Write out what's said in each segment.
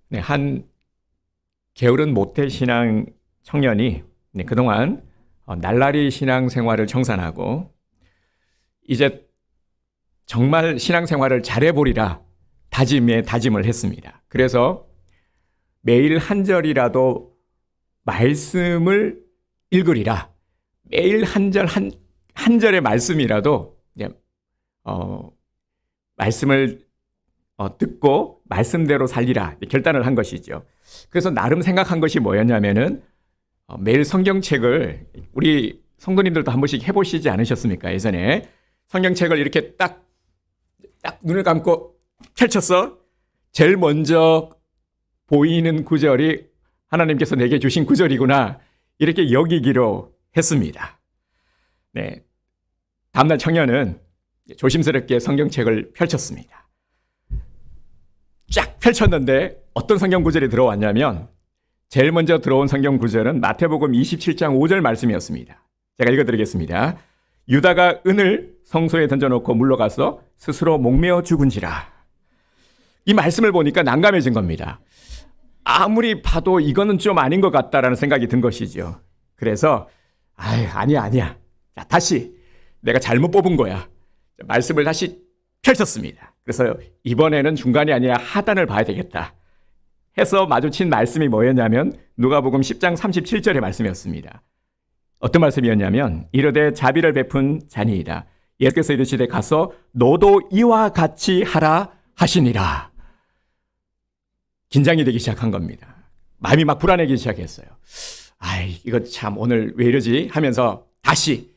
네, 한 게으른 모태 신앙 청년이 그동안 날라리 신앙 생활을 청산하고 이제 정말 신앙 생활을 잘해보리라 다짐을 했습니다. 그래서 매일 한 절이라도 말씀을 읽으리라. 매일 한 절, 한 절의 말씀이라도 말씀을 듣고 말씀대로 살리라 결단을 한 것이죠. 그래서 나름 생각한 것이 뭐였냐면은 매일 성경책을 우리 성도님들도 한 번씩 해보시지 않으셨습니까? 예전에 성경책을 이렇게 딱 눈을 감고 펼쳤어. 제일 먼저 보이는 구절이 하나님께서 내게 주신 구절이구나 이렇게 여기기로 했습니다. 네, 다음날 청년은 조심스럽게 성경책을 펼쳤습니다. 쫙 펼쳤는데 어떤 성경 구절이 들어왔냐면 제일 먼저 들어온 성경 구절은 마태복음 27장 5절 말씀이었습니다. 제가 읽어드리겠습니다. 유다가 은을 성소에 던져놓고 물러가서 스스로 목매어 죽은지라. 이 말씀을 보니까 난감해진 겁니다. 아무리 봐도 이거는 좀 아닌 것 같다라는 생각이 든 것이죠. 그래서 아니야. 자, 다시 내가 잘못 뽑은 거야. 말씀을 다시 펼쳤습니다. 그래서 이번에는 중간이 아니라 하단을 봐야 되겠다 해서 마주친 말씀이 뭐였냐면 누가복음 10장 37절의 말씀이었습니다. 어떤 말씀이었냐면 이르되 자비를 베푼 자니이다. 예수께서 이르시되 가서 너도 이와 같이 하라 하시니라. 긴장이 되기 시작한 겁니다. 마음이 막 불안해지기 시작했어요. 이거 참 오늘 왜 이러지 하면서 다시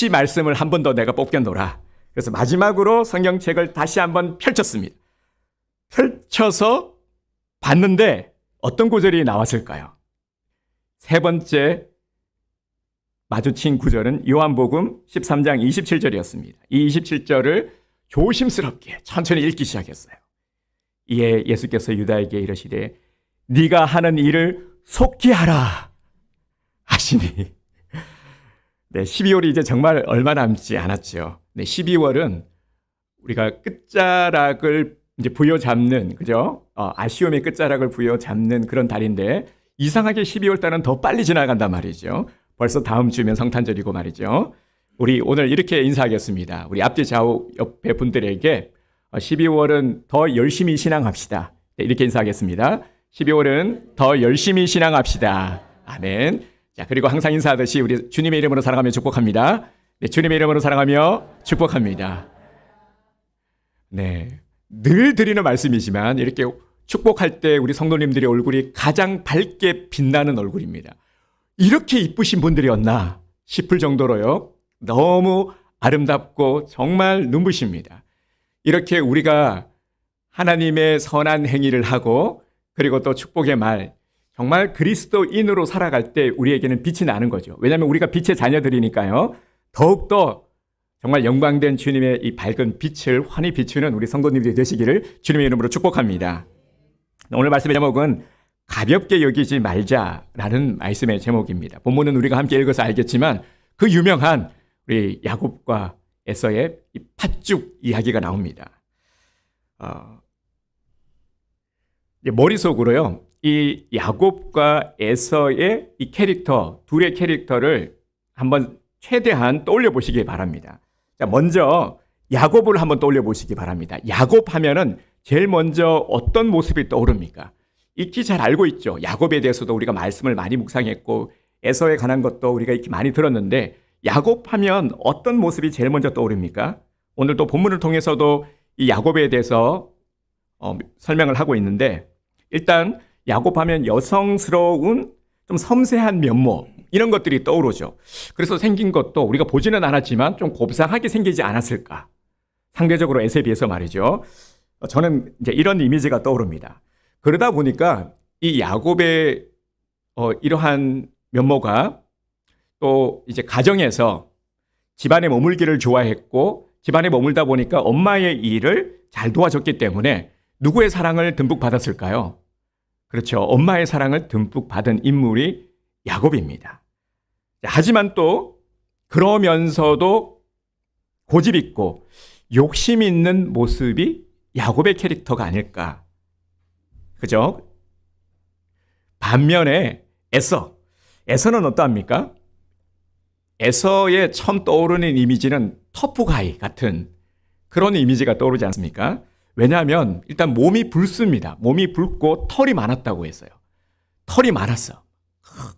말씀을 한 번 더 내가 뽑겨놓으라. 그래서 마지막으로 성경책을 다시 한번 펼쳤습니다. 펼쳐서 봤는데 어떤 구절이 나왔을까요? 세 번째 마주친 구절은 요한복음 13장 27절이었습니다. 이 27절을 조심스럽게 천천히 읽기 시작했어요. 이에 예수께서 유다에게 이르시되 네가 하는 일을 속히 하라 하시니. 네, 12월이 이제 정말 얼마 남지 않았죠. 네, 12월은 우리가 끝자락을 이제 부여잡는, 그죠? 아쉬움의 끝자락을 부여잡는 그런 달인데 이상하게 12월 달은 더 빨리 지나간단 말이죠. 벌써 다음 주면 성탄절이고 말이죠. 우리 오늘 이렇게 인사하겠습니다. 우리 앞뒤 좌우 옆에 분들에게 12월은 더 열심히 신앙합시다. 네, 이렇게 인사하겠습니다. 12월은 더 열심히 신앙합시다. 아멘. 자, 그리고 항상 인사하듯이 우리 주님의 이름으로 사랑하며 축복합니다. 네, 주님의 이름으로 사랑하며 축복합니다. 네, 늘 드리는 말씀이지만 이렇게 축복할 때 우리 성도님들의 얼굴이 가장 밝게 빛나는 얼굴입니다. 이렇게 이쁘신 분들이었나 싶을 정도로요. 너무 아름답고 정말 눈부십니다. 이렇게 우리가 하나님의 선한 행위를 하고 그리고 또 축복의 말, 정말 그리스도인으로 살아갈 때 우리에게는 빛이 나는 거죠. 왜냐하면 우리가 빛의 자녀들이니까요. 더욱더 정말 영광된 주님의 이 밝은 빛을 환히 비추는 우리 성도님들이 되시기를 주님의 이름으로 축복합니다. 오늘 말씀의 제목은 가볍게 여기지 말자라는 말씀의 제목입니다. 본문은 우리가 함께 읽어서 알겠지만 그 유명한 우리 야곱과 에서의 이 팥죽 이야기가 나옵니다. 머릿속으로요, 이 야곱과 에서의 이 캐릭터, 둘의 캐릭터를 한번 최대한 떠올려 보시기 바랍니다. 자, 먼저 야곱을 한번 떠올려 보시기 바랍니다. 야곱 하면은 제일 먼저 어떤 모습이 떠오릅니까? 익히 잘 알고 있죠. 야곱에 대해서도 우리가 말씀을 많이 묵상했고 에서에 관한 것도 우리가 익히 많이 들었는데 야곱 하면 어떤 모습이 제일 먼저 떠오릅니까? 오늘 또 본문을 통해서도 이 야곱에 대해서 설명을 하고 있는데 일단 야곱 하면 여성스러운 좀 섬세한 면모 이런 것들이 떠오르죠. 그래서 생긴 것도 우리가 보지는 않았지만 좀 곱상하게 생기지 않았을까? 상대적으로 에서에 비해서 말이죠. 저는 이제 이런 이미지가 떠오릅니다. 그러다 보니까 이 야곱의 이러한 면모가 또 이제 가정에서 집안에 머물기를 좋아했고 집안에 머물다 보니까 엄마의 일을 잘 도와줬기 때문에 누구의 사랑을 듬뿍 받았을까요? 그렇죠. 엄마의 사랑을 듬뿍 받은 인물이 야곱입니다. 하지만 또 그러면서도 고집 있고 욕심 있는 모습이 야곱의 캐릭터가 아닐까 그죠? 반면에 에서는 어떠합니까? 에서의 처음 떠오르는 이미지는 터프가이 같은 그런 이미지가 떠오르지 않습니까? 왜냐하면 일단 몸이 붉습니다. 몸이 붉고 털이 많았다고 했어요. 털이 많았어.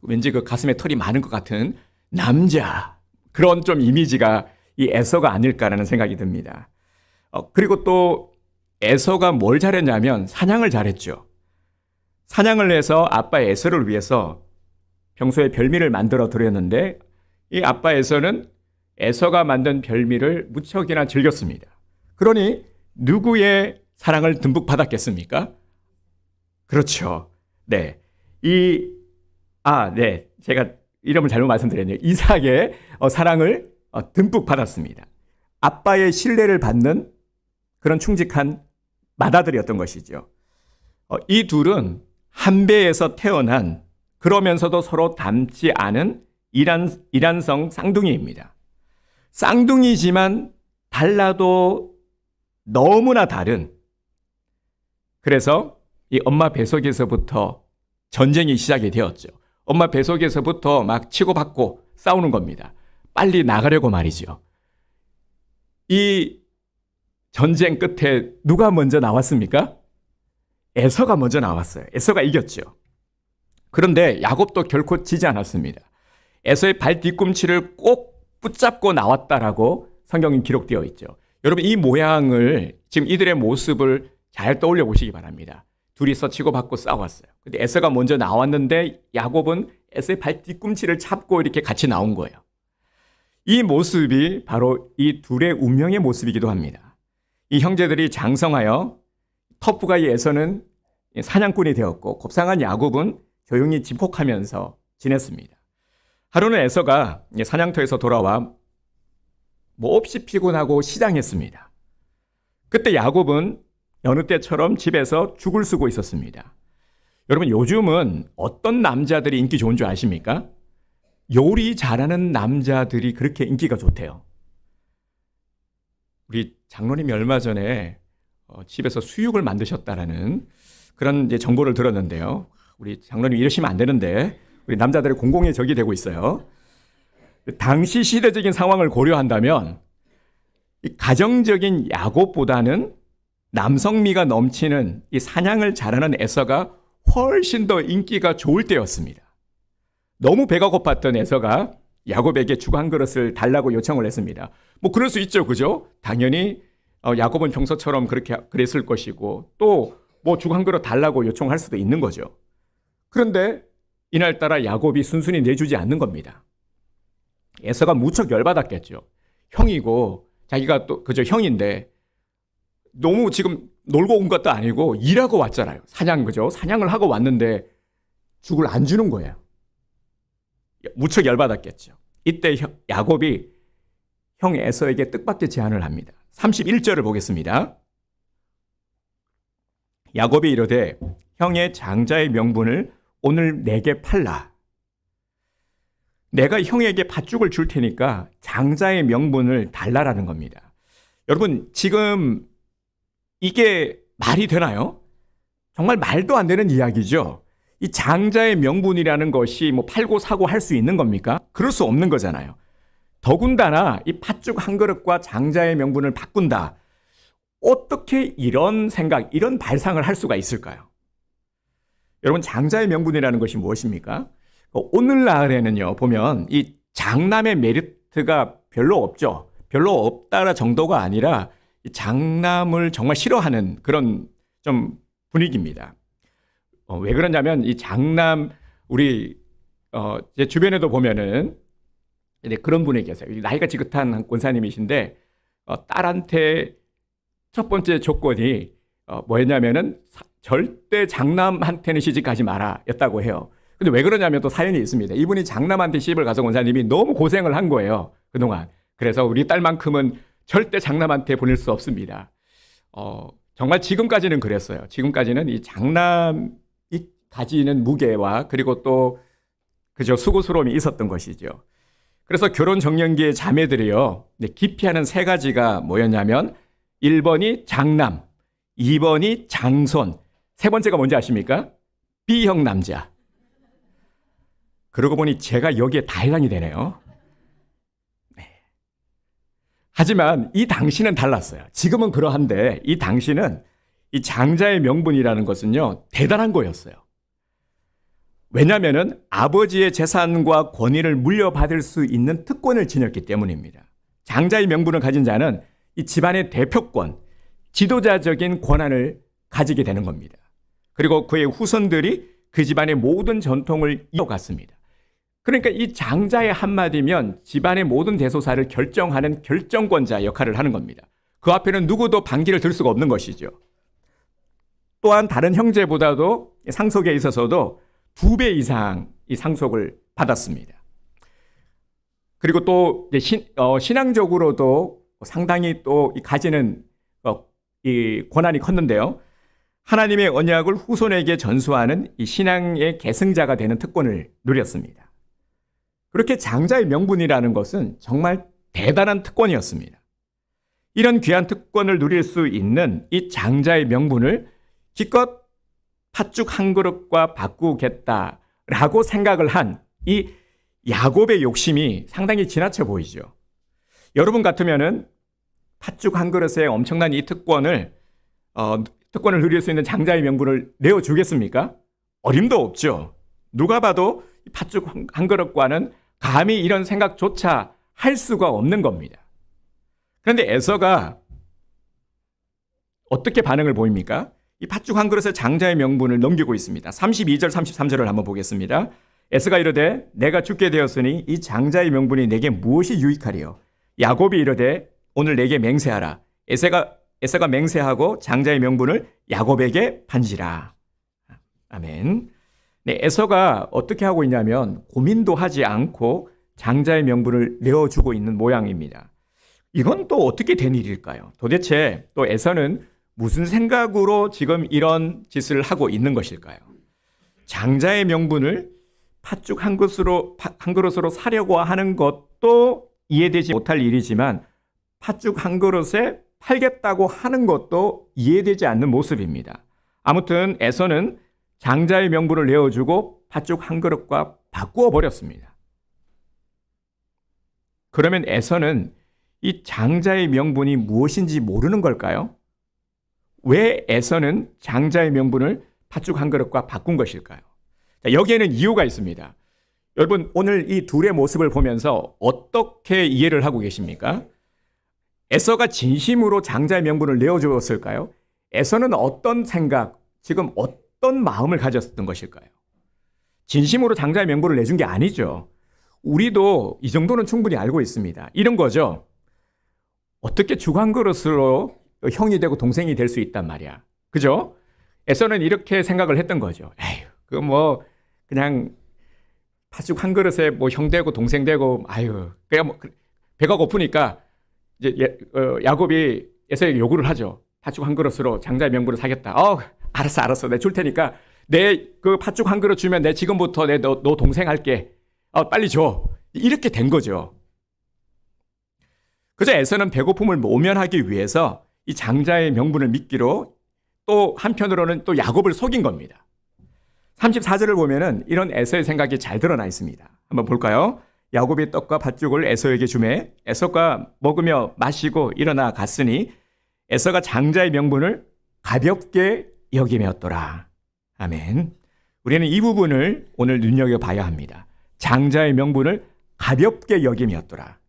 왠지 그 가슴에 털이 많은 것 같은 남자. 그런 좀 이미지가 이 에서가 아닐까라는 생각이 듭니다. 그리고 또 에서가 뭘 잘했냐면 사냥을 잘했죠. 사냥을 해서 아빠 에서를 위해서 평소에 별미를 만들어 드렸는데 이 아빠 에서는 에서가 만든 별미를 무척이나 즐겼습니다. 그러니 누구의 사랑을 듬뿍 받았겠습니까? 그렇죠. 네. 네. 제가 이름을 잘못 말씀드렸네요. 이삭의 사랑을 듬뿍 받았습니다. 아빠의 신뢰를 받는 그런 충직한 맏아들이었던 것이죠. 이 둘은 한 배에서 태어난 그러면서도 서로 닮지 않은 이란성 쌍둥이입니다. 쌍둥이지만 달라도 너무나 다른, 그래서 이 엄마 뱃속에서부터 전쟁이 시작이 되었죠. 엄마 뱃속에서부터 막 치고받고 싸우는 겁니다. 빨리 나가려고 말이죠. 이 전쟁 끝에 누가 먼저 나왔습니까? 에서가 먼저 나왔어요. 에서가 이겼죠. 그런데 야곱도 결코 지지 않았습니다. 에서의 발 뒤꿈치를 꼭 붙잡고 나왔다라고 성경에 기록되어 있죠. 여러분 이 모양을 지금 이들의 모습을 잘 떠올려 보시기 바랍니다. 둘이서 치고받고 싸웠어요. 근데 에서가 먼저 나왔는데 야곱은 에서의 발 뒤꿈치를 잡고 이렇게 같이 나온 거예요. 이 모습이 바로 이 둘의 운명의 모습이기도 합니다. 이 형제들이 장성하여 터프가이 에서는 사냥꾼이 되었고 곱상한 야곱은 조용히 집콕하면서 지냈습니다. 하루는 에서가 사냥터에서 돌아와 몹시 피곤하고 시장했습니다. 그때 야곱은 여느 때처럼 집에서 죽을 쓰고 있었습니다. 여러분 요즘은 어떤 남자들이 인기 좋은 줄 아십니까? 요리 잘하는 남자들이 그렇게 인기가 좋대요. 우리 장로님이 얼마 전에 집에서 수육을 만드셨다라는 그런 이제 정보를 들었는데요. 우리 장로님 이러시면 안 되는데 우리 남자들의 공공의 적이 되고 있어요. 당시 시대적인 상황을 고려한다면 이 가정적인 야곱보다는 남성미가 넘치는 이 사냥을 잘하는 에서가 훨씬 더 인기가 좋을 때였습니다. 너무 배가 고팠던 에서가 야곱에게 죽 한 그릇을 달라고 요청을 했습니다. 뭐 그럴 수 있죠, 그죠? 당연히 야곱은 평소처럼 그렇게 그랬을 것이고 또 뭐 죽 한 그릇 달라고 요청할 수도 있는 거죠. 그런데 이날따라 야곱이 순순히 내주지 않는 겁니다. 에서가 무척 열받았겠죠. 형이고 자기가 또 그저 형인데 너무 지금 놀고 온 것도 아니고 일하고 왔잖아요. 그죠? 사냥을 하고 왔는데 죽을 안 주는 거예요. 무척 열받았겠죠. 이때 야곱이 형 에서에게 뜻밖의 제안을 합니다. 31절을 보겠습니다. 야곱이 이르되 형의 장자의 명분을 오늘 내게 팔라. 내가 형에게 팥죽을 줄 테니까 장자의 명분을 달라라는 겁니다. 여러분 지금 이게 말이 되나요? 정말 말도 안 되는 이야기죠. 이 장자의 명분이라는 것이 뭐 팔고 사고 할 수 있는 겁니까? 그럴 수 없는 거잖아요. 더군다나 이 팥죽 한 그릇과 장자의 명분을 바꾼다. 어떻게 이런 생각, 이런 발상을 할 수가 있을까요? 여러분 장자의 명분이라는 것이 무엇입니까? 오늘날에는요 보면 이 장남의 메리트가 별로 없죠. 별로 없다라 정도가 아니라 장남을 정말 싫어하는 그런 좀 분위기입니다. 왜 그러냐면 이 장남 우리 제 주변에도 보면은 그런 분이 계세요. 나이가 지긋한 권사님이신데 딸한테 첫 번째 조건이 뭐였냐면은 절대 장남한테는 시집가지 마라 였다고 해요. 근데 왜 그러냐면 또 사연이 있습니다. 이분이 장남한테 시집을 가서 권사님이 너무 고생을 한 거예요. 그동안. 그래서 우리 딸만큼은 절대 장남한테 보낼 수 없습니다. 정말 지금까지는 그랬어요. 지금까지는 이 장남이 가지는 무게와 그리고 또 그저 수고스러움이 있었던 것이죠. 그래서 결혼 정년기의 자매들이요. 기피하는 세 가지가 뭐였냐면 1번이 장남, 2번이 장손, 세 번째가 뭔지 아십니까? B형 남자. 그러고 보니 제가 여기에 다 해당이 되네요. 네. 하지만 이 당시는 달랐어요. 지금은 그러한데 이 당시는 이 장자의 명분이라는 것은요, 대단한 거였어요. 왜냐하면 아버지의 재산과 권위를 물려받을 수 있는 특권을 지녔기 때문입니다. 장자의 명분을 가진 자는 이 집안의 대표권, 지도자적인 권한을 가지게 되는 겁니다. 그리고 그의 후손들이 그 집안의 모든 전통을 이어갔습니다. 그러니까 이 장자의 한마디면 집안의 모든 대소사를 결정하는 결정권자 역할을 하는 겁니다. 그 앞에는 누구도 반기를 들 수가 없는 것이죠. 또한 다른 형제보다도 상속에 있어서도 2배 이상 이 상속을 받았습니다. 그리고 또 신앙적으로도 상당히 또 가지는 이 권한이 컸는데요. 하나님의 언약을 후손에게 전수하는 이 신앙의 계승자가 되는 특권을 누렸습니다. 그렇게 장자의 명분이라는 것은 정말 대단한 특권이었습니다. 이런 귀한 특권을 누릴 수 있는 이 장자의 명분을 기껏 팥죽 한 그릇과 바꾸겠다라고 생각을 한 이 야곱의 욕심이 상당히 지나쳐 보이죠. 여러분 같으면은 팥죽 한 그릇에 엄청난 이 특권을 누릴 수 있는 장자의 명분을 내어주겠습니까? 어림도 없죠. 누가 봐도 팥죽 한 그릇과는 감히 이런 생각조차 할 수가 없는 겁니다. 그런데 에서가 어떻게 반응을 보입니까? 이 팥죽 한 그릇에 장자의 명분을 넘기고 있습니다. 32절, 33절을 한번 보겠습니다. 에서가 이르되 내가 죽게 되었으니 이 장자의 명분이 내게 무엇이 유익하리요? 야곱이 이르되 오늘 내게 맹세하라. 에서가 맹세하고 장자의 명분을 야곱에게 판지라. 아멘. 네, 에서가 어떻게 하고 있냐면 고민도 하지 않고 장자의 명분을 내어주고 있는 모양입니다. 이건 또 어떻게 된 일일까요? 도대체 또 에서는 무슨 생각으로 지금 이런 짓을 하고 있는 것일까요? 장자의 명분을 팥죽 한 그릇으로 사려고 하는 것도 이해되지 못할 일이지만 팥죽 한 그릇에 팔겠다고 하는 것도 이해되지 않는 모습입니다. 아무튼 에서는 장자의 명분을 내어주고 팥죽 한 그릇과 바꾸어 버렸습니다. 그러면 에서는 이 장자의 명분이 무엇인지 모르는 걸까요? 왜 에서는 장자의 명분을 팥죽 한 그릇과 바꾼 것일까요? 여기에는 이유가 있습니다. 여러분, 오늘 이 둘의 모습을 보면서 어떻게 이해를 하고 계십니까? 에서가 진심으로 장자의 명분을 내어주었을까요? 에서는 어떤 생각, 지금 어떤 마음을 가졌던 것일까요? 진심으로 장자의 명분을 내준 게 아니죠. 우리도 이 정도는 충분히 알고 있습니다. 이런 거죠. 어떻게 죽 한 그릇으로 형이 되고 동생이 될 수 있단 말이야. 그죠? 에서는 이렇게 생각을 했던 거죠. 에휴, 그냥 팥죽 한 그릇에 형 되고 동생 되고, 그냥 배가 고프니까 이제 야곱이 에서에게 요구를 하죠. 팥죽 한 그릇으로 장자의 명분을 사겠다. 알았어. 내가 줄 테니까 내 그 팥죽 한 그릇 주면 내 지금부터 너 동생 할게. 빨리 줘. 이렇게 된 거죠. 그저 에서는 배고픔을 모면하기 위해서 이 장자의 명분을 믿기로 또 한편으로는 또 야곱을 속인 겁니다. 34절을 보면은 이런 에서의 생각이 잘 드러나 있습니다. 한번 볼까요? 야곱이 떡과 팥죽을 에서에게 주매 에서가 먹으며 마시고 일어나 갔으니 에서가 장자의 명분을 가볍게 여김이었더라. 아멘. 우리는 이 부분을 오늘 눈여겨봐야 합니다. 장자의 명분을 가볍게 여김이었더라.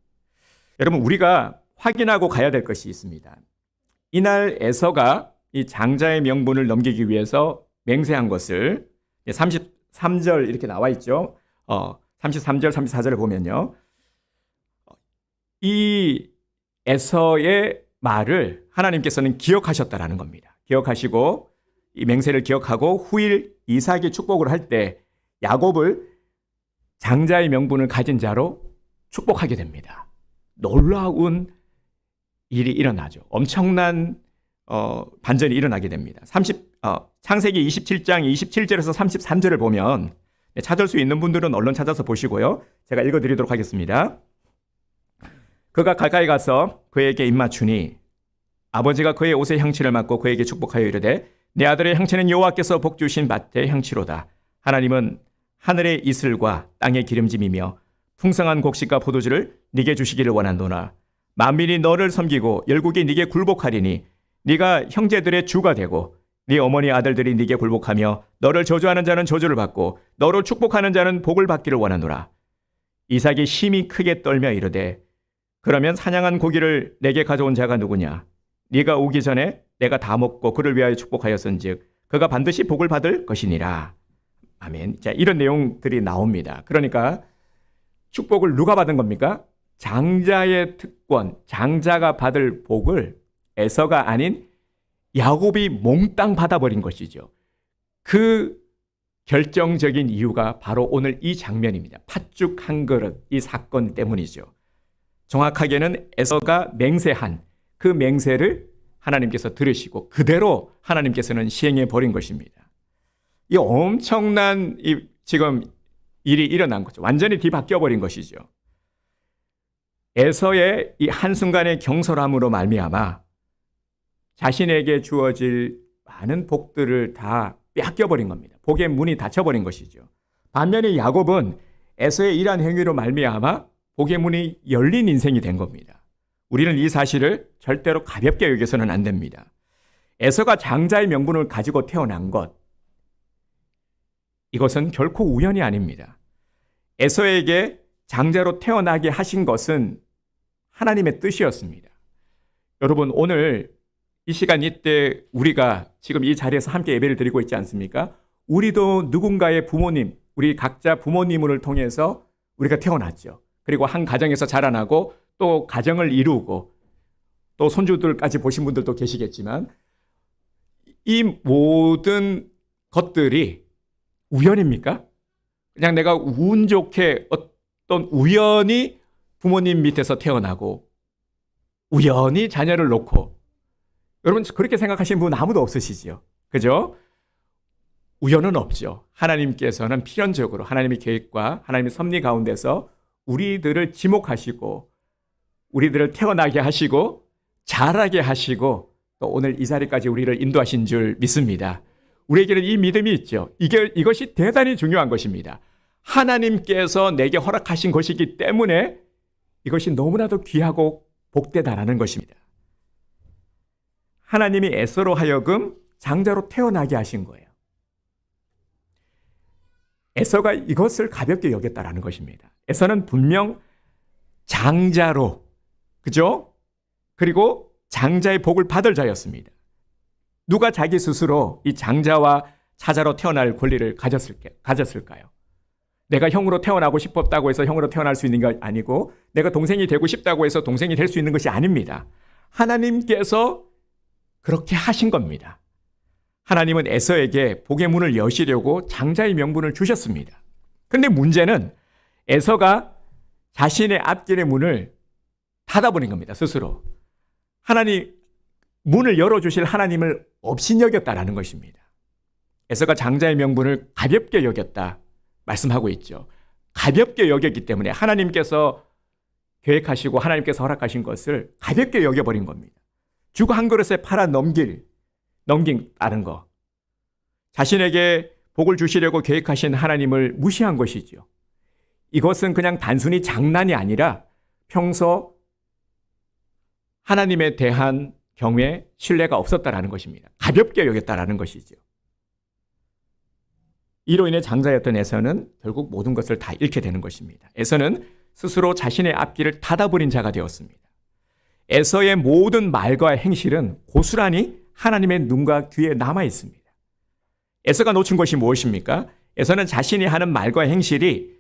여러분, 우리가 확인하고 가야 될 것이 있습니다. 이날 에서가 이 장자의 명분을 넘기기 위해서 맹세한 것을 33절 이렇게 나와 있죠. 33절, 34절을 보면요. 이 에서의 말을 하나님께서는 기억하셨다라는 겁니다. 기억하시고 이 맹세를 기억하고 후일 이삭이 축복을 할 때 야곱을 장자의 명분을 가진 자로 축복하게 됩니다. 놀라운 일이 일어나죠. 엄청난 반전이 일어나게 됩니다. 창세기 27장 27절에서 33절을 보면 찾을 수 있는 분들은 얼른 찾아서 보시고요. 제가 읽어드리도록 하겠습니다. 그가 가까이 가서 그에게 입맞추니 아버지가 그의 옷의 향취를 맡고 그에게 축복하여 이르되 내 아들의 향치는 여호와께서 복 주신 밭의 향치로다. 하나님은 하늘의 이슬과 땅의 기름짐이며 풍성한 곡식과 포도주를 네게 주시기를 원한도나 만민이 너를 섬기고 열국이 네게 굴복하리니 네가 형제들의 주가 되고 네 어머니 아들들이 네게 굴복하며 너를 저주하는 자는 저주를 받고 너를 축복하는 자는 복을 받기를 원하노라. 이삭이 심히 크게 떨며 이르되 그러면 사냥한 고기를 내게 가져온 자가 누구냐? 네가 오기 전에 내가 다 먹고 그를 위하여 축복하였은즉 그가 반드시 복을 받을 것이니라. 아멘. 자, 이런 내용들이 나옵니다. 그러니까 축복을 누가 받은 겁니까? 장자의 특권, 장자가 받을 복을 에서가 아닌 야곱이 몽땅 받아버린 것이죠. 그 결정적인 이유가 바로 오늘 이 장면입니다. 팥죽 한 그릇, 이 사건 때문이죠. 정확하게는 에서가 맹세한 그 맹세를 하나님께서 들으시고 그대로 하나님께서는 시행해 버린 것입니다. 이 엄청난 지금 일이 일어난 거죠. 완전히 뒤바뀌어 버린 것이죠. 에서의 이 한순간의 경솔함으로 말미암아 자신에게 주어질 많은 복들을 다 뺏겨버린 겁니다. 복의 문이 닫혀버린 것이죠. 반면에 야곱은 에서의 이러한 행위로 말미암아 복의 문이 열린 인생이 된 겁니다. 우리는 이 사실을 절대로 가볍게 여겨서는 안 됩니다. 에서가 장자의 명분을 가지고 태어난 것, 이것은 결코 우연이 아닙니다. 에서에게 장자로 태어나게 하신 것은 하나님의 뜻이었습니다. 여러분, 오늘 이 시간 이때 우리가 지금 이 자리에서 함께 예배를 드리고 있지 않습니까? 우리도 누군가의 부모님, 우리 각자 부모님을 통해서 우리가 태어났죠. 그리고 한 가정에서 자라나고 또 가정을 이루고 또 손주들까지 보신 분들도 계시겠지만 이 모든 것들이 우연입니까? 그냥 내가 운 좋게 어떤 우연히 부모님 밑에서 태어나고 우연히 자녀를 놓고, 여러분 그렇게 생각하시는 분 아무도 없으시지요. 그죠? 우연은 없죠. 하나님께서는 필연적으로 하나님의 계획과 하나님의 섭리 가운데서 우리들을 지목하시고 우리들을 태어나게 하시고 자라게 하시고 또 오늘 이 자리까지 우리를 인도하신 줄 믿습니다. 우리에게는 이 믿음이 있죠. 이것이 대단히 중요한 것입니다. 하나님께서 내게 허락하신 것이기 때문에 이것이 너무나도 귀하고 복되다라는 것입니다. 하나님이 에서로 하여금 장자로 태어나게 하신 거예요. 에서가 이것을 가볍게 여겼다라는 것입니다. 에서는 분명 장자로, 그죠? 그리고 장자의 복을 받을 자였습니다. 누가 자기 스스로 이 장자와 사자로 태어날 권리를 가졌을까요? 내가 형으로 태어나고 싶었다고 해서 형으로 태어날 수 있는 게 아니고 내가 동생이 되고 싶다고 해서 동생이 될 수 있는 것이 아닙니다. 하나님께서 그렇게 하신 겁니다. 하나님은 에서에게 복의 문을 여시려고 장자의 명분을 주셨습니다. 그런데 문제는 에서가 자신의 앞길의 문을 닫아버린 겁니다. 스스로. 하나님, 문을 열어주실 하나님을 업신여겼다라는 것입니다. 에서가 장자의 명분을 가볍게 여겼다 말씀하고 있죠. 가볍게 여겼기 때문에 하나님께서 계획하시고 하나님께서 허락하신 것을 가볍게 여겨버린 겁니다. 죽 한 그릇에 팔아 넘긴다는 거. 자신에게 복을 주시려고 계획하신 하나님을 무시한 것이죠. 이것은 그냥 단순히 장난이 아니라 평소 하나님에 대한 경외, 신뢰가 없었다라는 것입니다. 가볍게 여겼다라는 것이죠. 이로 인해 장자였던 에서는 결국 모든 것을 다 잃게 되는 것입니다. 에서는 스스로 자신의 앞길을 닫아버린 자가 되었습니다. 에서의 모든 말과 행실은 고스란히 하나님의 눈과 귀에 남아 있습니다. 에서가 놓친 것이 무엇입니까? 에서는 자신이 하는 말과 행실이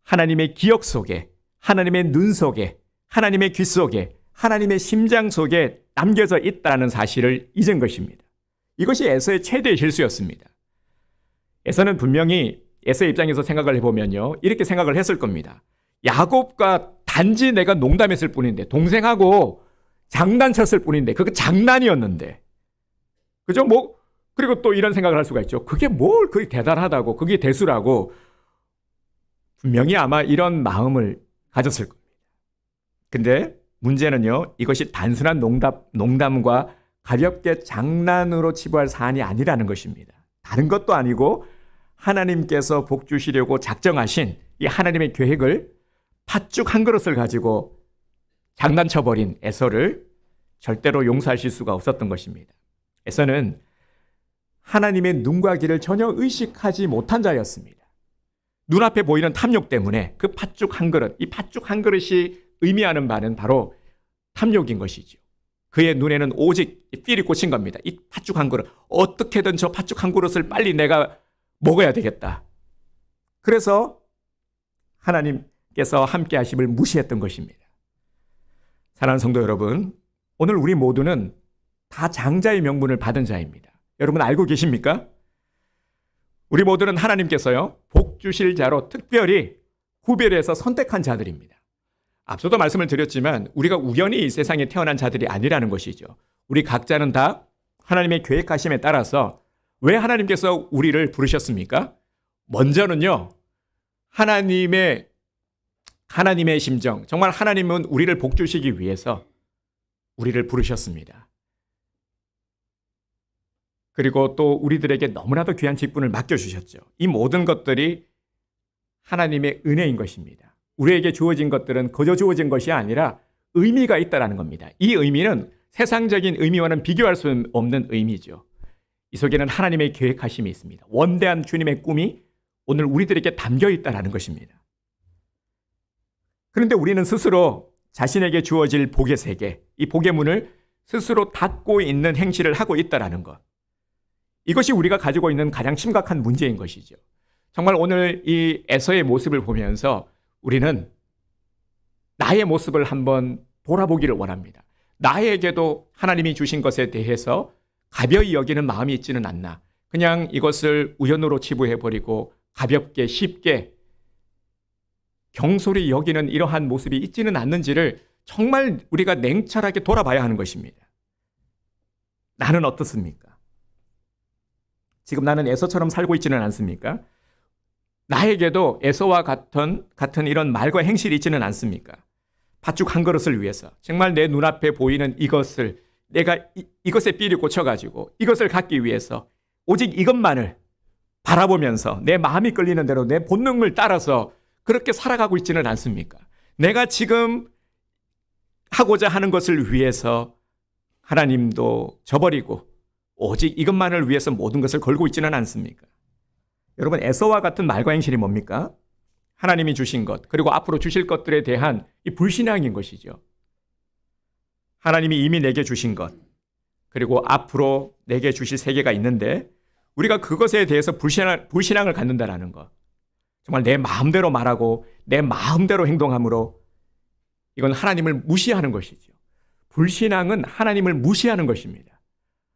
하나님의 기억 속에, 하나님의 눈 속에, 하나님의 귀 속에, 하나님의 심장 속에 남겨져 있다는 사실을 잊은 것입니다. 이것이 에서의 최대의 실수였습니다. 에서는 분명히 에서의 입장에서 생각을 해보면요, 이렇게 생각을 했을 겁니다. 야곱과 단지 내가 농담했을 뿐인데, 동생하고 장난쳤을 뿐인데, 그게 장난이었는데, 그죠? 그리고 또 이런 생각을 할 수가 있죠. 그게 그게 대단하다고, 그게 대수라고, 분명히 아마 이런 마음을 가졌을 겁니다. 근데 문제는요, 이것이 단순한 농담과 가볍게 장난으로 치부할 사안이 아니라는 것입니다. 다른 것도 아니고 하나님께서 복 주시려고 작정하신 이 하나님의 계획을 팥죽 한 그릇을 가지고 장난쳐버린 에서를 절대로 용서하실 수가 없었던 것입니다. 에서는 하나님의 눈과 귀를 전혀 의식하지 못한 자였습니다. 눈앞에 보이는 탐욕 때문에 그 팥죽 한 그릇, 이 팥죽 한 그릇이 의미하는 바는 바로 탐욕인 것이죠. 그의 눈에는 오직 삘이 꽂힌 겁니다. 이 팥죽 한 그릇, 어떻게든 저 팥죽 한 그릇을 빨리 내가 먹어야 되겠다. 그래서 하나님께서 함께 하심을 무시했던 것입니다. 사랑하는 성도 여러분, 오늘 우리 모두는 다 장자의 명분을 받은 자입니다. 여러분 알고 계십니까? 우리 모두는 하나님께서요, 복 주실 자로 특별히 구별해서 선택한 자들입니다. 앞서도 말씀을 드렸지만 우리가 우연히 이 세상에 태어난 자들이 아니라는 것이죠. 우리 각자는 다 하나님의 계획하심에 따라서 왜 하나님께서 우리를 부르셨습니까? 먼저는요, 하나님의 심정, 정말 하나님은 우리를 복 주시기 위해서 우리를 부르셨습니다. 그리고 또 우리들에게 너무나도 귀한 직분을 맡겨주셨죠. 이 모든 것들이 하나님의 은혜인 것입니다. 우리에게 주어진 것들은 거저 주어진 것이 아니라 의미가 있다는 겁니다. 이 의미는 세상적인 의미와는 비교할 수 없는 의미죠. 이 속에는 하나님의 계획하심이 있습니다. 원대한 주님의 꿈이 오늘 우리들에게 담겨 있다는 것입니다. 그런데 우리는 스스로 자신에게 주어질 복의 세계, 이 복의 문을 스스로 닫고 있는 행실을 하고 있다는 것. 이것이 우리가 가지고 있는 가장 심각한 문제인 것이죠. 정말 오늘 이 에서의 모습을 보면서 우리는 나의 모습을 한번 돌아보기를 원합니다. 나에게도 하나님이 주신 것에 대해서 가벼이 여기는 마음이 있지는 않나. 그냥 이것을 우연으로 치부해버리고 가볍게 쉽게 경솔히 여기는 이러한 모습이 있지는 않는지를 정말 우리가 냉철하게 돌아봐야 하는 것입니다. 나는 어떻습니까? 지금 나는 에서처럼 살고 있지는 않습니까? 나에게도 에서와 같은 이런 말과 행실이 있지는 않습니까? 팥죽 한 그릇을 위해서 정말 내 눈앞에 보이는 이것을 내가 이것에 삘이 꽂혀가지고 이것을 갖기 위해서 오직 이것만을 바라보면서 내 마음이 끌리는 대로 내 본능을 따라서 그렇게 살아가고 있지는 않습니까? 내가 지금 하고자 하는 것을 위해서 하나님도 저버리고 오직 이것만을 위해서 모든 것을 걸고 있지는 않습니까? 여러분, 에서와 같은 말과 행실이 뭡니까? 하나님이 주신 것, 그리고 앞으로 주실 것들에 대한 이 불신앙인 것이죠. 하나님이 이미 내게 주신 것, 그리고 앞으로 내게 주실 세계가 있는데 우리가 그것에 대해서 불신앙을 갖는다라는 것. 정말 내 마음대로 말하고 내 마음대로 행동함으로 이건 하나님을 무시하는 것이죠. 불신앙은 하나님을 무시하는 것입니다.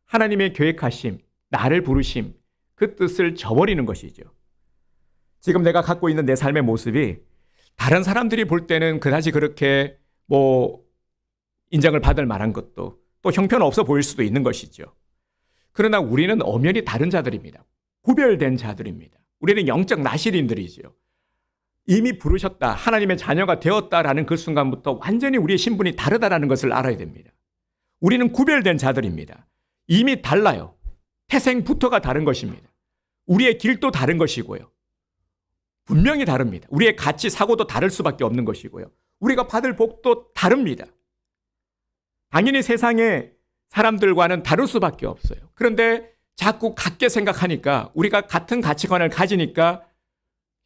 하나님의 계획하심, 나를 부르심, 그 뜻을 저버리는 것이죠. 지금 내가 갖고 있는 내 삶의 모습이 다른 사람들이 볼 때는 그다지 그렇게 인정을 받을 만한 것도 또 형편없어 보일 수도 있는 것이죠. 그러나 우리는 엄연히 다른 자들입니다. 구별된 자들입니다. 우리는 영적 나실인들이죠. 이미 부르셨다, 하나님의 자녀가 되었다라는 그 순간부터 완전히 우리의 신분이 다르다라는 것을 알아야 됩니다. 우리는 구별된 자들입니다. 이미 달라요. 태생부터가 다른 것입니다. 우리의 길도 다른 것이고요. 분명히 다릅니다. 우리의 가치, 사고도 다를 수밖에 없는 것이고요. 우리가 받을 복도 다릅니다. 당연히 세상의 사람들과는 다를 수밖에 없어요. 그런데 자꾸 같게 생각하니까 우리가 같은 가치관을 가지니까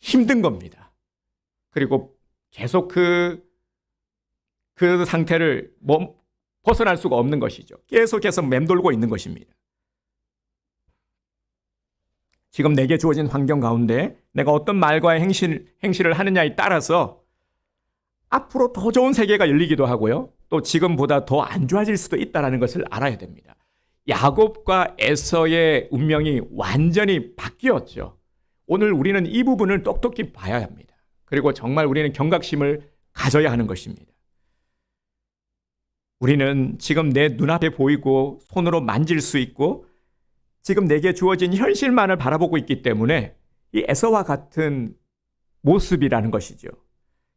힘든 겁니다. 그리고 계속 그 상태를 벗어날 수가 없는 것이죠. 계속해서 맴돌고 있는 것입니다. 지금 내게 주어진 환경 가운데 내가 어떤 말과 행실을 하느냐에 따라서 앞으로 더 좋은 세계가 열리기도 하고요. 또 지금보다 더 안 좋아질 수도 있다는 것을 알아야 됩니다. 야곱과 에서의 운명이 완전히 바뀌었죠. 오늘 우리는 이 부분을 똑똑히 봐야 합니다. 그리고 정말 우리는 경각심을 가져야 하는 것입니다. 우리는 지금 내 눈앞에 보이고 손으로 만질 수 있고 지금 내게 주어진 현실만을 바라보고 있기 때문에 이 에서와 같은 모습이라는 것이죠.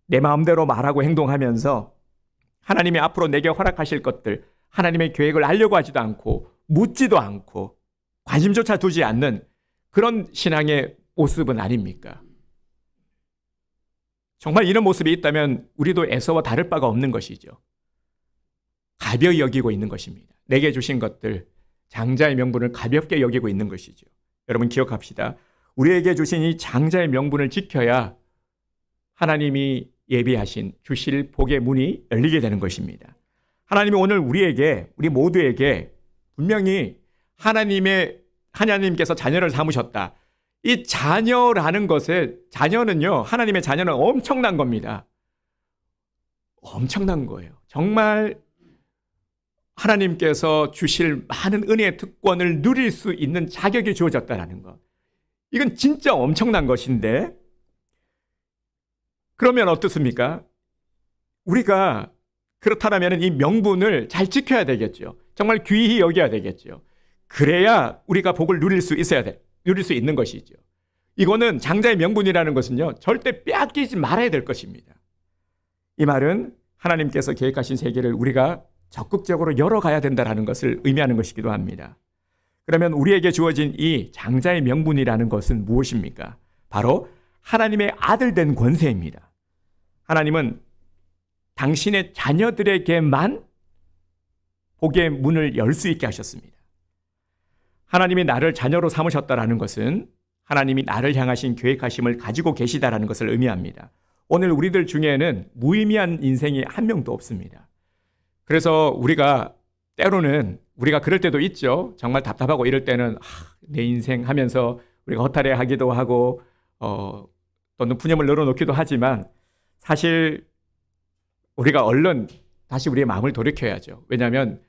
내 마음대로 말하고 행동하면서 하나님이 앞으로 내게 허락하실 것들, 하나님의 계획을 알려고 하지도 않고 묻지도 않고 관심조차 두지 않는 그런 신앙의 모습은 아닙니까? 정말 이런 모습이 있다면 우리도 에서와 다를 바가 없는 것이죠. 가벼이 여기고 있는 것입니다. 내게 주신 것들, 장자의 명분을 가볍게 여기고 있는 것이죠. 여러분 기억합시다. 우리에게 주신 이 장자의 명분을 지켜야 하나님이 예비하신 주실 복의 문이 열리게 되는 것입니다. 하나님이 오늘 우리 모두에게 분명히 하나님께서 자녀를 삼으셨다. 이 자녀라는 것에, 하나님의 자녀는 엄청난 겁니다. 엄청난 거예요. 정말 하나님께서 주실 많은 은혜의 특권을 누릴 수 있는 자격이 주어졌다는 것. 이건 진짜 엄청난 것인데, 그러면 어떻습니까? 우리가 그렇다면 이 명분을 잘 지켜야 되겠죠. 정말 귀히 여겨야 되겠죠. 그래야 우리가 복을 누릴 수 있는 것이죠. 이거는 장자의 명분이라는 것은요, 절대 빼앗기지 말아야 될 것입니다. 이 말은 하나님께서 계획하신 세계를 우리가 적극적으로 열어가야 된다는 것을 의미하는 것이기도 합니다. 그러면 우리에게 주어진 이 장자의 명분이라는 것은 무엇입니까? 바로 하나님의 아들 된 권세입니다. 하나님은 당신의 자녀들에게만 복의 문을 열 수 있게 하셨습니다. 하나님이 나를 자녀로 삼으셨다는 것은 하나님이 나를 향하신 계획하심을 가지고 계시다는 것을 의미합니다. 오늘 우리들 중에는 무의미한 인생이 한 명도 없습니다. 그래서 우리가 때로는 우리가 그럴 때도 있죠. 정말 답답하고 이럴 때는 내 인생 하면서 우리가 허탈해하기도 하고 또는 푸념을 늘어놓기도 하지만 사실 우리가 얼른 다시 우리의 마음을 돌이켜야죠. 왜냐하면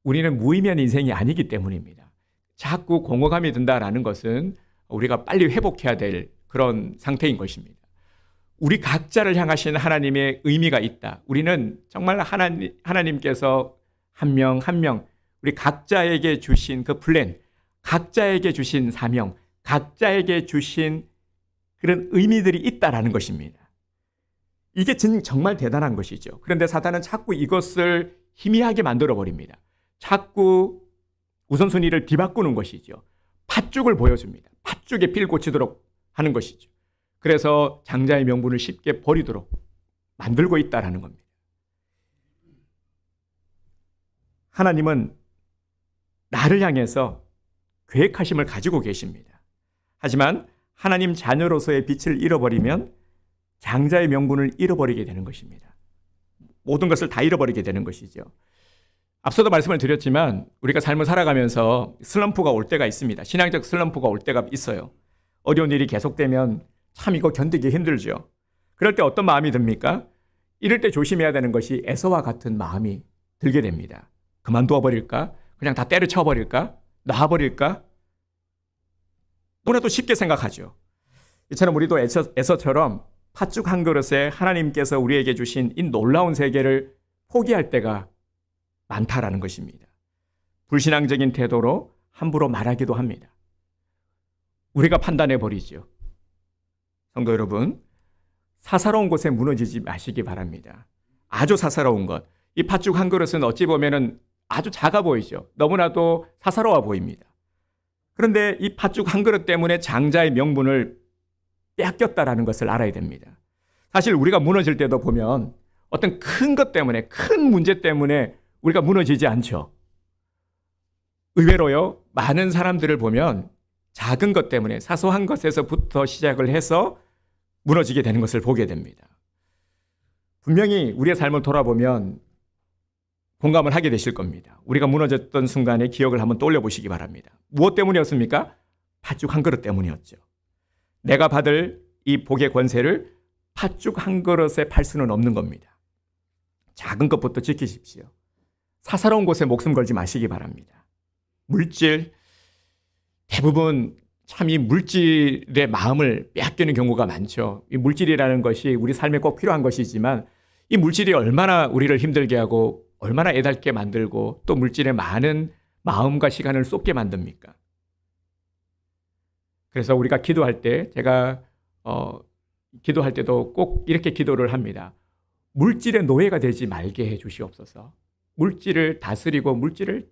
우리는 무의미한 인생이 아니기 때문입니다. 자꾸 공허감이 든다라는 것은 우리가 빨리 회복해야 될 그런 상태인 것입니다. 우리 각자를 향하신 하나님의 의미가 있다. 우리는 정말 하나님께서 한 명 한 명 우리 각자에게 주신 그 플랜, 각자에게 주신 사명, 각자에게 주신 그런 의미들이 있다라는 것입니다. 이게 정말 대단한 것이죠. 그런데 사탄은 자꾸 이것을 희미하게 만들어버립니다. 자꾸 우선순위를 뒤바꾸는 것이죠. 팥죽을 보여줍니다. 팥죽에 필 꽂히도록 하는 것이죠. 그래서 장자의 명분을 쉽게 버리도록 만들고 있다라는 겁니다. 하나님은 나를 향해서 계획하심을 가지고 계십니다. 하지만 하나님 자녀로서의 빛을 잃어버리면 장자의 명분을 잃어버리게 되는 것입니다. 모든 것을 다 잃어버리게 되는 것이죠. 앞서도 말씀을 드렸지만 우리가 삶을 살아가면서 슬럼프가 올 때가 있습니다. 신앙적 슬럼프가 올 때가 있어요. 어려운 일이 계속되면 참 이거 견디기 힘들죠. 그럴 때 어떤 마음이 듭니까? 이럴 때 조심해야 되는 것이 에서와 같은 마음이 들게 됩니다. 그만두어 버릴까? 그냥 다 때려쳐 버릴까? 놔버릴까? 너무나도 쉽게 생각하죠. 이처럼 우리도 에서처럼 팥죽 한 그릇에 하나님께서 우리에게 주신 이 놀라운 세계를 포기할 때가 많다라는 것입니다. 불신앙적인 태도로 함부로 말하기도 합니다. 우리가 판단해 버리죠. 성도 여러분, 사사로운 곳에 무너지지 마시기 바랍니다. 아주 사사로운 것. 이 팥죽 한 그릇은 어찌 보면은 아주 작아 보이죠. 너무나도 사사로워 보입니다. 그런데 이 팥죽 한 그릇 때문에 장자의 명분을 빼앗겼다라는 것을 알아야 됩니다. 사실 우리가 무너질 때도 보면 어떤 큰 것 때문에, 큰 문제 때문에 우리가 무너지지 않죠. 의외로요, 많은 사람들을 보면 작은 것 때문에 사소한 것에서부터 시작을 해서 무너지게 되는 것을 보게 됩니다. 분명히 우리의 삶을 돌아보면 공감을 하게 되실 겁니다. 우리가 무너졌던 순간의 기억을 한번 떠올려 보시기 바랍니다. 무엇 때문이었습니까? 팥죽 한 그릇 때문이었죠. 내가 받을 이 복의 권세를 팥죽 한 그릇에 팔 수는 없는 겁니다. 작은 것부터 지키십시오. 사사로운 곳에 목숨 걸지 마시기 바랍니다. 물질, 대부분 참 이 물질의 마음을 빼앗기는 경우가 많죠. 이 물질이라는 것이 우리 삶에 꼭 필요한 것이지만 이 물질이 얼마나 우리를 힘들게 하고 얼마나 애달게 만들고 또 물질에 많은 마음과 시간을 쏟게 만듭니까? 그래서 우리가 기도할 때 제가 기도할 때도 꼭 이렇게 기도를 합니다. 물질의 노예가 되지 말게 해 주시옵소서. 물질을 다스리고 물질을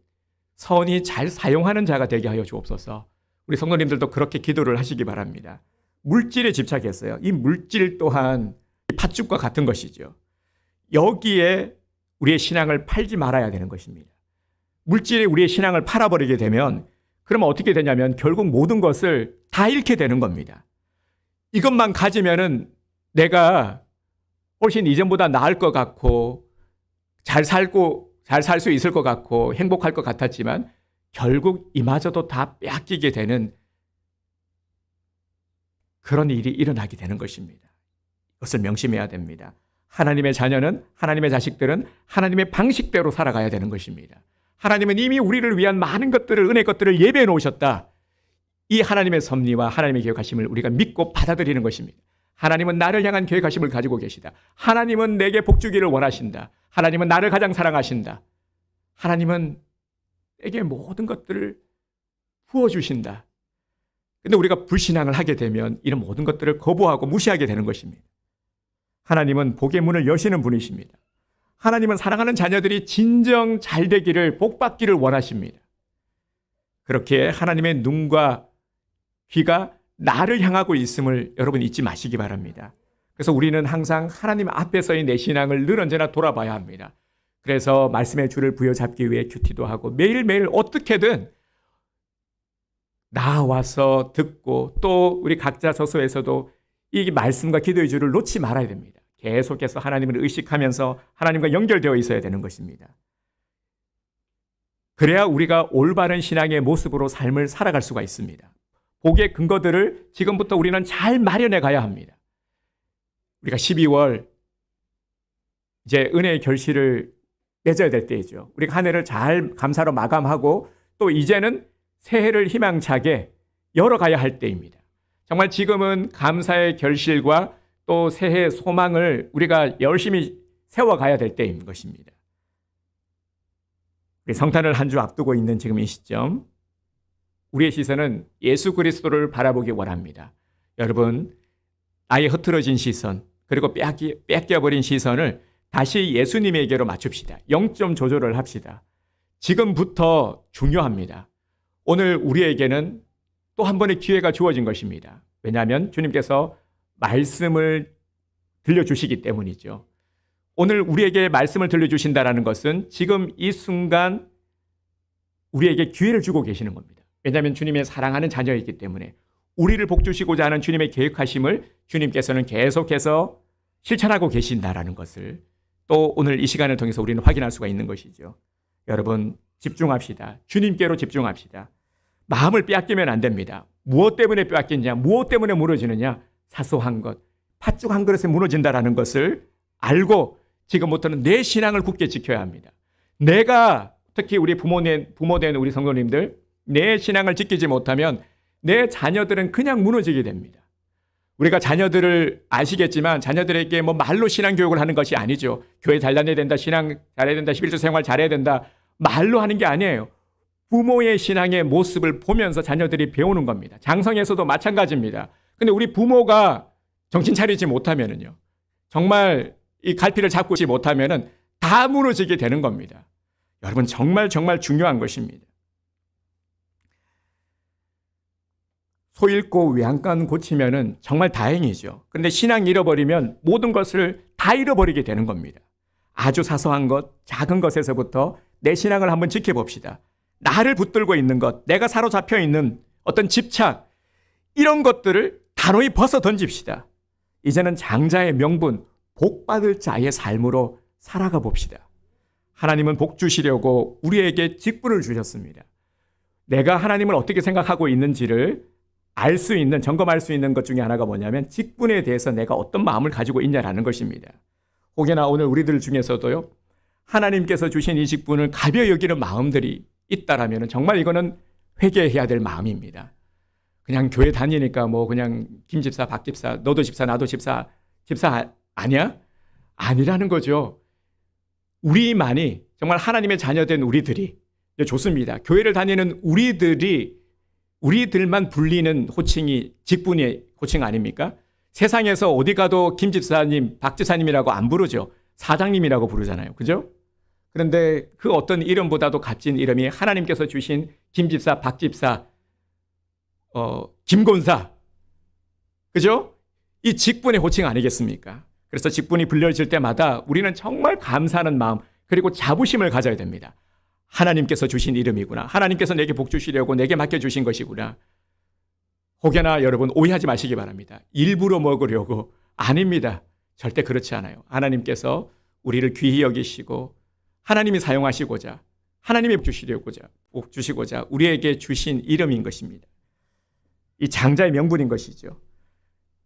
선히 잘 사용하는 자가 되게 하여 주옵소서. 우리 성도님들도 그렇게 기도를 하시기 바랍니다. 물질에 집착했어요. 이 물질 또한 팥죽과 같은 것이죠. 여기에 우리의 신앙을 팔지 말아야 되는 것입니다. 물질에 우리의 신앙을 팔아버리게 되면 그러면 어떻게 되냐면 결국 모든 것을 다 잃게 되는 겁니다. 이것만 가지면은 내가 훨씬 이전보다 나을 것 같고 잘 살 수 있을 것 같고 행복할 것 같았지만 결국 이마저도 다 빼앗기게 되는 그런 일이 일어나게 되는 것입니다. 이것을 명심해야 됩니다. 하나님의 자녀는, 하나님의 자식들은 하나님의 방식대로 살아가야 되는 것입니다. 하나님은 이미 우리를 위한 많은 것들을, 은혜 것들을 예배해 놓으셨다. 이 하나님의 섭리와 하나님의 계획하심을 우리가 믿고 받아들이는 것입니다. 하나님은 나를 향한 계획하심을 가지고 계시다. 하나님은 내게 복주기를 원하신다. 하나님은 나를 가장 사랑하신다. 하나님은 내게 모든 것들을 부어주신다. 근데 우리가 불신앙을 하게 되면 이런 모든 것들을 거부하고 무시하게 되는 것입니다. 하나님은 복의 문을 여시는 분이십니다. 하나님은 사랑하는 자녀들이 진정 잘 되기를, 복 받기를 원하십니다. 그렇게 하나님의 눈과 귀가 나를 향하고 있음을 여러분 잊지 마시기 바랍니다. 그래서 우리는 항상 하나님 앞에서의 내 신앙을 늘 언제나 돌아봐야 합니다. 그래서 말씀의 줄을 부여잡기 위해 큐티도 하고 매일매일 어떻게든 나와서 듣고 또 우리 각자 저서에서도 이 말씀과 기도의 줄을 놓지 말아야 됩니다. 계속해서 하나님을 의식하면서 하나님과 연결되어 있어야 되는 것입니다. 그래야 우리가 올바른 신앙의 모습으로 삶을 살아갈 수가 있습니다. 복의 근거들을 지금부터 우리는 잘 마련해 가야 합니다. 우리가 12월 이제 은혜의 결실을 맺어야 될 때이죠. 우리가 한 해를 잘 감사로 마감하고 또 이제는 새해를 희망차게 열어가야 할 때입니다. 정말 지금은 감사의 결실과 또 새해 소망을 우리가 열심히 세워가야 될 때인 것입니다. 우리 성탄을 한 주 앞두고 있는 지금 이 시점, 우리의 시선은 예수 그리스도를 바라보기 원합니다. 여러분, 아예 흐트러진 시선, 그리고 뺏겨버린 시선을 다시 예수님에게로 맞춥시다. 0점 조절을 합시다. 지금부터 중요합니다. 오늘 우리에게는 또 한 번의 기회가 주어진 것입니다. 왜냐하면 주님께서 말씀을 들려주시기 때문이죠. 오늘 우리에게 말씀을 들려주신다는 것은 지금 이 순간 우리에게 기회를 주고 계시는 겁니다. 왜냐하면 주님의 사랑하는 자녀이기 때문에 우리를 복주시고자 하는 주님의 계획하심을 주님께서는 계속해서 실천하고 계신다라는 것을 또 오늘 이 시간을 통해서 우리는 확인할 수가 있는 것이죠. 여러분, 집중합시다. 주님께로 집중합시다. 마음을 빼앗기면 안 됩니다. 무엇 때문에 빼앗기느냐, 무엇 때문에 무너지느냐, 사소한 것, 팥죽 한 그릇에 무너진다라는 것을 알고 지금부터는 내 신앙을 굳게 지켜야 합니다. 내가 특히 우리 부모된 우리 성도님들, 내 신앙을 지키지 못하면 내 자녀들은 그냥 무너지게 됩니다. 우리가 자녀들을 아시겠지만 자녀들에게 뭐 말로 신앙 교육을 하는 것이 아니죠. 교회 잘 다녀야 된다, 신앙 잘해야 된다, 11조 생활 잘해야 된다, 말로 하는 게 아니에요. 부모의 신앙의 모습을 보면서 자녀들이 배우는 겁니다. 장성에서도 마찬가지입니다. 근데 우리 부모가 정신 차리지 못하면은요, 정말 이 갈피를 잡고 있지 못하면은 다 무너지게 되는 겁니다. 여러분, 정말 중요한 것입니다. 소 잃고 외양간 고치면은 정말 다행이죠. 그런데 신앙 잃어버리면 모든 것을 다 잃어버리게 되는 겁니다. 아주 사소한 것, 작은 것에서부터 내 신앙을 한번 지켜봅시다. 나를 붙들고 있는 것, 내가 사로잡혀 있는 어떤 집착, 이런 것들을 단호히 벗어 던집시다. 이제는 장자의 명분, 복받을 자의 삶으로 살아가 봅시다. 하나님은 복 주시려고 우리에게 직분을 주셨습니다. 내가 하나님을 어떻게 생각하고 있는지를 알 수 있는, 점검할 수 있는 것 중에 하나가 뭐냐면 직분에 대해서 내가 어떤 마음을 가지고 있냐라는 것입니다. 혹여나 오늘 우리들 중에서도요, 하나님께서 주신 이 직분을 가벼이 여기는 마음들이 있다라면 정말 이거는 회개해야 될 마음입니다. 그냥 교회 다니니까 뭐 그냥 김 집사, 박 집사, 너도 집사, 나도 집사 아니야? 아니라는 거죠. 우리만이 정말 하나님의 자녀된 우리들이 좋습니다. 교회를 다니는 우리들만 불리는 호칭이 직분의 호칭 아닙니까? 세상에서 어디 가도 김 집사님, 박 집사님이라고 안 부르죠. 사장님이라고 부르잖아요. 그죠? 그런데 그 어떤 이름보다도 값진 이름이 하나님께서 주신 김집사, 박집사, 김권사, 그죠? 이 직분의 호칭 아니겠습니까? 그래서 직분이 불려질 때마다 우리는 정말 감사하는 마음 그리고 자부심을 가져야 됩니다. 하나님께서 주신 이름이구나. 하나님께서 내게 복 주시려고 내게 맡겨주신 것이구나. 혹여나 여러분 오해하지 마시기 바랍니다. 일부러 먹으려고. 아닙니다. 절대 그렇지 않아요. 하나님께서 우리를 귀히 여기시고 하나님이 사용하시고자 하나님이 복 주시고자 우리에게 주신 이름인 것입니다. 이 장자의 명분인 것이죠.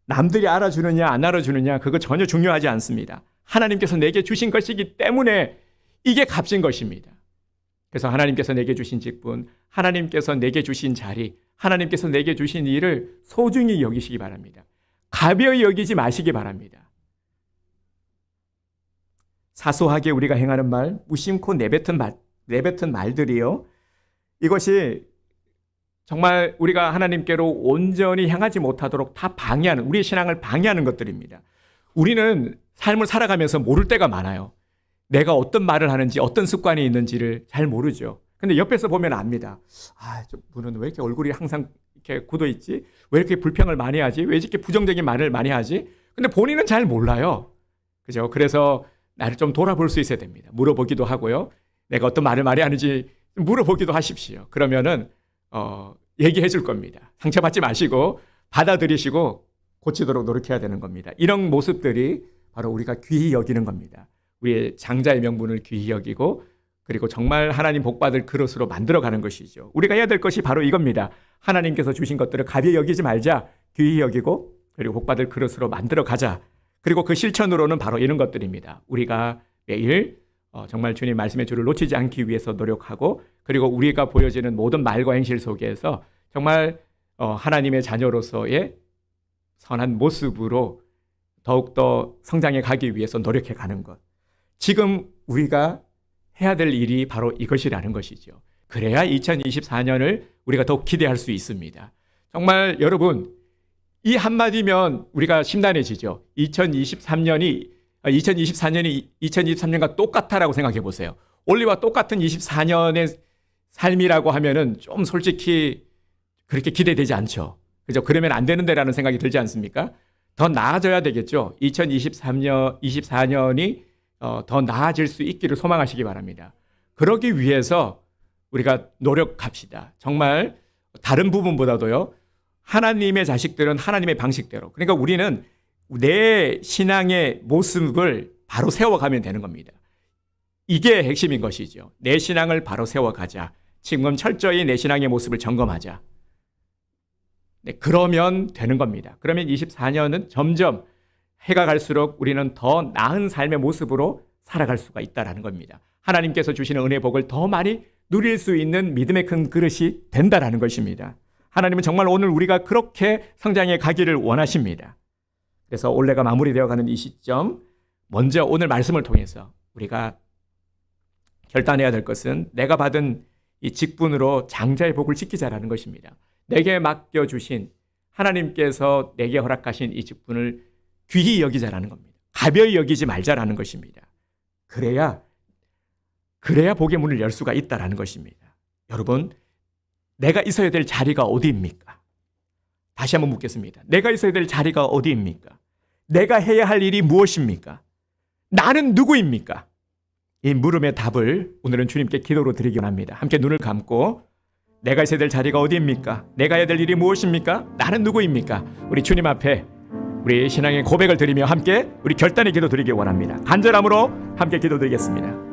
남들이 알아주느냐 안 알아주느냐 그거 전혀 중요하지 않습니다. 하나님께서 내게 주신 것이기 때문에 이게 값진 것입니다. 그래서 하나님께서 내게 주신 직분, 하나님께서 내게 주신 자리, 하나님께서 내게 주신 일을 소중히 여기시기 바랍니다. 가벼이 여기지 마시기 바랍니다. 사소하게 우리가 행하는 말, 무심코 내뱉은 말들이요. 이것이 정말 우리가 하나님께로 온전히 향하지 못하도록 다 방해하는, 우리의 신앙을 방해하는 것들입니다. 우리는 삶을 살아가면서 모를 때가 많아요. 내가 어떤 말을 하는지, 어떤 습관이 있는지를 잘 모르죠. 근데 옆에서 보면 압니다. 저 분은 왜 이렇게 얼굴이 항상 이렇게 굳어 있지? 왜 이렇게 불평을 많이 하지? 왜 이렇게 부정적인 말을 많이 하지? 근데 본인은 잘 몰라요. 그죠? 그래서 나를 좀 돌아볼 수 있어야 됩니다. 물어보기도 하고요. 내가 어떤 말을 많이 하는지 물어보기도 하십시오. 그러면은 얘기해 줄 겁니다. 상처받지 마시고 받아들이시고 고치도록 노력해야 되는 겁니다. 이런 모습들이 바로 우리가 귀히 여기는 겁니다. 우리의 장자의 명분을 귀히 여기고 그리고 정말 하나님 복받을 그릇으로 만들어가는 것이죠. 우리가 해야 될 것이 바로 이겁니다. 하나님께서 주신 것들을 가벼이 여기지 말자. 귀히 여기고 그리고 복받을 그릇으로 만들어가자. 그리고 그 실천으로는 바로 이런 것들입니다. 우리가 매일 정말 주님 말씀의 줄을 놓치지 않기 위해서 노력하고 그리고 우리가 보여지는 모든 말과 행실 속에서 정말 하나님의 자녀로서의 선한 모습으로 더욱더 성장해 가기 위해서 노력해 가는 것. 지금 우리가 해야 될 일이 바로 이것이라는 것이죠. 그래야 2024년을 우리가 더욱 기대할 수 있습니다. 정말 여러분 이 한마디면 우리가 심란해지죠. 2024년이 2023년과 똑같다라고 생각해 보세요. 올리와 똑같은 24년의 삶이라고 하면은 좀 솔직히 그렇게 기대되지 않죠. 그죠? 그러면 안 되는데라는 생각이 들지 않습니까? 더 나아져야 되겠죠. 24년이 더 나아질 수 있기를 소망하시기 바랍니다. 그러기 위해서 우리가 노력합시다. 정말 다른 부분보다도요. 하나님의 자식들은 하나님의 방식대로. 그러니까 우리는 내 신앙의 모습을 바로 세워가면 되는 겁니다. 이게 핵심인 것이죠. 내 신앙을 바로 세워가자. 지금 철저히 내 신앙의 모습을 점검하자. 네, 그러면 되는 겁니다. 그러면 24년은 점점 해가 갈수록 우리는 더 나은 삶의 모습으로 살아갈 수가 있다는 겁니다. 하나님께서 주시는 은혜 복을 더 많이 누릴 수 있는 믿음의 큰 그릇이 된다는 것입니다. 하나님은 정말 오늘 우리가 그렇게 성장해 가기를 원하십니다. 그래서 올해가 마무리되어가는 이 시점, 먼저 오늘 말씀을 통해서 우리가 결단해야 될 것은 내가 받은 이 직분으로 장자의 복을 지키자라는 것입니다. 내게 맡겨주신 하나님께서 내게 허락하신 이 직분을 귀히 여기자라는 겁니다. 가벼이 여기지 말자라는 것입니다. 그래야 복의 문을 열 수가 있다라는 것입니다. 여러분, 내가 있어야 될 자리가 어디입니까? 다시 한번 묻겠습니다. 내가 있어야 될 자리가 어디입니까? 내가 해야 할 일이 무엇입니까? 나는 누구입니까? 이 물음의 답을 오늘은 주님께 기도로 드리기 원합니다. 함께 눈을 감고 내가 있어야 될 자리가 어디입니까? 내가 해야 될 일이 무엇입니까? 나는 누구입니까? 우리 주님 앞에 우리 신앙의 고백을 드리며 함께 우리 결단의 기도 드리기 원합니다. 간절함으로 함께 기도 드리겠습니다.